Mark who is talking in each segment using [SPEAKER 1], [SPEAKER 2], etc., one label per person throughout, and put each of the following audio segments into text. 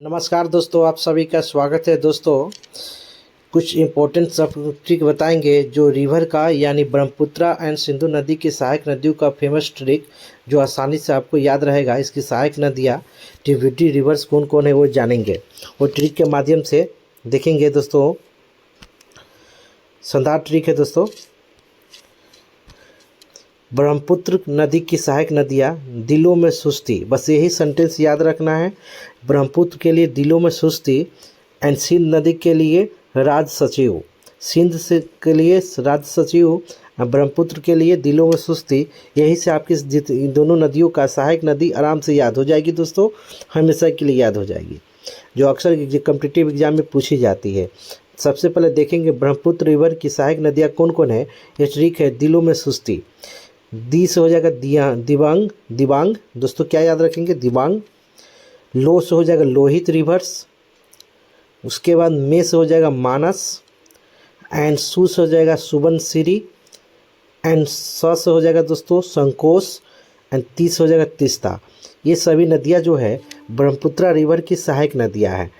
[SPEAKER 1] नमस्कार दोस्तों, आप सभी का स्वागत है। दोस्तों कुछ इम्पोर्टेंट सब ट्रिक बताएंगे जो रिवर का यानी ब्रह्मपुत्रा एंड सिंधु नदी की सहायक नदियों का फेमस ट्रिक जो आसानी से आपको याद रहेगा। इसकी सहायक नदियाँ ट्रिब्यूटरी रिवर्स कौन कौन है वो जानेंगे, वो ट्रिक के माध्यम से देखेंगे। दोस्तों शानदार ट्रिक है। दोस्तों ब्रह्मपुत्र नदी की सहायक नदियाँ दिलों में सुस्ती, बस यही सेंटेंस याद रखना है। ब्रह्मपुत्र के लिए दिलों में सुस्ती एंड सिंध नदी के लिए राज सचिव, सिंध से के लिए राज सचिव, ब्रह्मपुत्र के लिए दिलों में सुस्ती। यही से आपकी इन दोनों नदियों का सहायक नदी आराम से याद हो जाएगी। दोस्तों हमेशा के लिए याद हो जाएगी, जो अक्सर कॉम्पिटिटिव एग्जाम में पूछी जाती है। सबसे पहले देखेंगे ब्रह्मपुत्र रिवर की सहायक नदियाँ कौन कौन है। ये ट्रिक है दिलों में सुस्ती। दी से हो जाएगा दिबांग, दिबांग दोस्तों क्या याद रखेंगे, दिबांग। लो से हो जाएगा लोहित रिवर्स। उसके बाद मे से हो जाएगा मानस एंड सु से हो जाएगा सुबनसिरी एंड स से हो जाएगा दोस्तों संकोश एंड ती से हो जाएगा तीस्ता। ये सभी नदियाँ जो है ब्रह्मपुत्रा रिवर की सहायक नदियाँ हैं।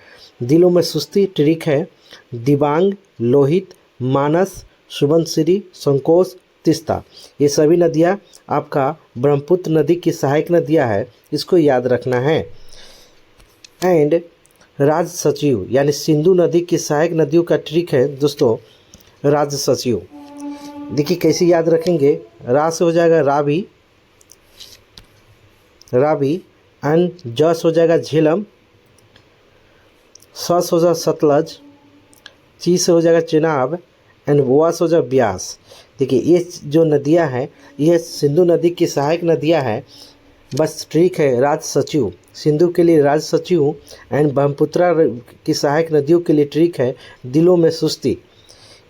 [SPEAKER 1] दिलों में सुस्ती ट्रिक है दिबांग, लोहित, मानस, सुबनसिरी, संकोश, तीस्ता। ये सभी नदियाँ आपका ब्रह्मपुत्र नदी की सहायक नदियाँ है, इसको याद रखना है। एंड राज सचिव यानी सिंधु नदी की सहायक नदियों का ट्रिक है दोस्तों राज सचिव। देखिए कैसे याद रखेंगे। रा से हो जाएगा रावी, रावी एंड ज से हो जाएगा झेलम, स से हो जाएगा सतलज, ची से हो जाएगा चिनाब एंड बुआ से हो जाएगा ब्यास। देखिए ये जो नदियां हैं ये सिंधु नदी की सहायक नदियां हैं। बस ट्रिक है राज सचिव, सिंधु के लिए राज सचिव एंड ब्रह्मपुत्रा की सहायक नदियों के लिए ट्रिक है दिलों में सुस्ती।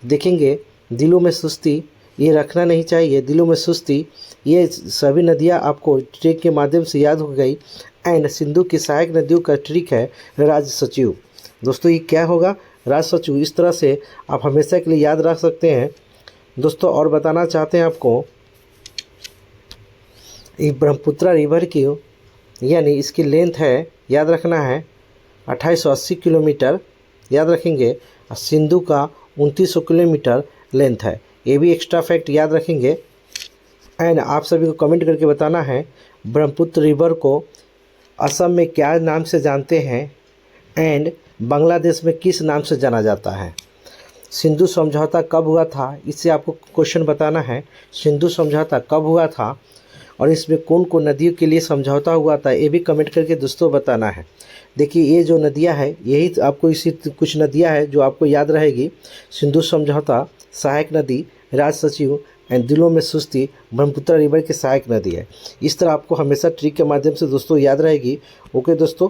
[SPEAKER 1] देखेंगे दिलों में सुस्ती ये रखना नहीं चाहिए, दिलों में सुस्ती। ये सभी नदियां आपको ट्रिक के माध्यम से याद हो गई। एंड सिंधु की सहायक नदियों का ट्रिक है राज सचिव। दोस्तों ये क्या होगा, राज सचिव। इस तरह से आप हमेशा के लिए याद रख सकते हैं। दोस्तों और बताना चाहते हैं आपको ये ब्रह्मपुत्रा रिवर की यानी इसकी लेंथ है, याद रखना है 2880 किलोमीटर, याद रखेंगे। और सिंधु का 2900 किलोमीटर लेंथ है, ये भी एक्स्ट्रा फैक्ट याद रखेंगे। एंड आप सभी को कमेंट करके बताना है ब्रह्मपुत्र रिवर को असम में क्या नाम से जानते हैं एंड बांग्लादेश में किस नाम से जाना जाता है। सिंधु समझौता कब हुआ था, इससे आपको क्वेश्चन बताना है। सिंधु समझौता कब हुआ था और इसमें कौन कौन नदियों के लिए समझौता हुआ था, ये भी कमेंट करके दोस्तों बताना है। देखिए ये जो नदियां हैं यही आपको इसी कुछ नदियां हैं जो आपको याद रहेगी। सिंधु समझौता, सहायक नदी, राज सचिव एंड दिलों में सुस्ती ब्रह्मपुत्रा रिवर की सहायक नदी है। इस तरह आपको हमेशा ट्रिक के माध्यम से दोस्तों याद रहेगी। ओके दोस्तों।